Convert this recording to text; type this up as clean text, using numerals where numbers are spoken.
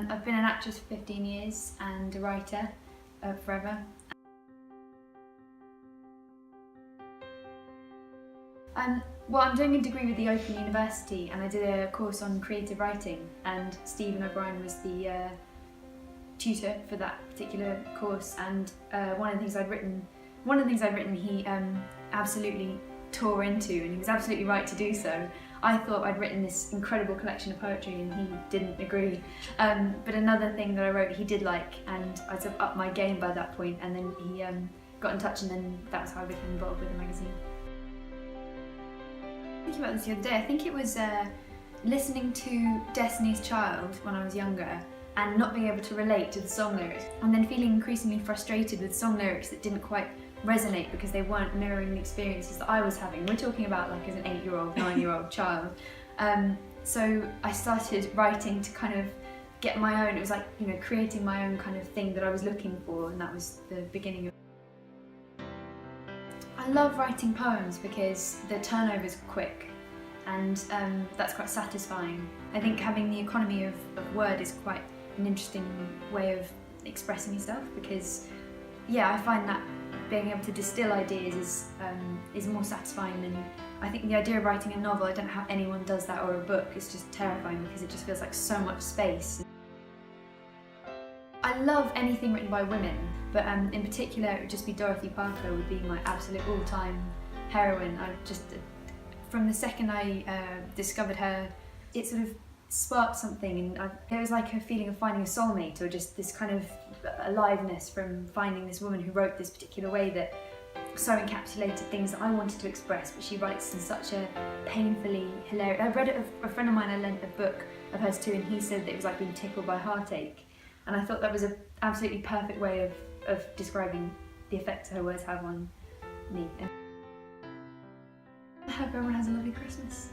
I've been an actress for 15 years and a writer forever. Well, I'm doing a degree with the Open University, and I did a course on creative writing, and Stephen O'Brien was the tutor for that particular course, and one of the things I'd written he absolutely tore into, and he was absolutely right to do so. I thought I'd written this incredible collection of poetry and he didn't agree. But another thing that I wrote he did like, and I sort of upped my game by that point, and then he got in touch, and then that's how I became involved with the magazine. Thinking about this the other day, I think it was listening to Destiny's Child when I was younger and not being able to relate to the song lyrics, and then feeling increasingly frustrated with song lyrics that didn't quite resonate because they weren't mirroring the experiences that I was having. We're talking about like as an 8-year-old, 9-year-old child. So I started writing to kind of get my own, it was like, you know, creating my own kind of thing that I was looking for, and that was the beginning of it. I love writing poems because the turnover is quick, and that's quite satisfying. I think having the economy of word is quite an interesting way of expressing yourself, because yeah, I find that being able to distill ideas is more satisfying than, I think the idea of writing a novel, I don't know how anyone does that, or a book, is just terrifying because it just feels like so much space. I love anything written by women, but in particular it would just be Dorothy Parker would be my absolute all-time heroine. From the second I discovered her, it sort of sparked something, and there was like a feeling of finding a soulmate, or just this kind of aliveness from finding this woman who wrote this particular way that so encapsulated things that I wanted to express, but she writes in such a painfully hilarious. I read it, a friend of mine, I lent a book of hers too, and he said that it was like being tickled by heartache, and I thought that was an absolutely perfect way of describing the effect her words have on me. I hope everyone has a lovely Christmas.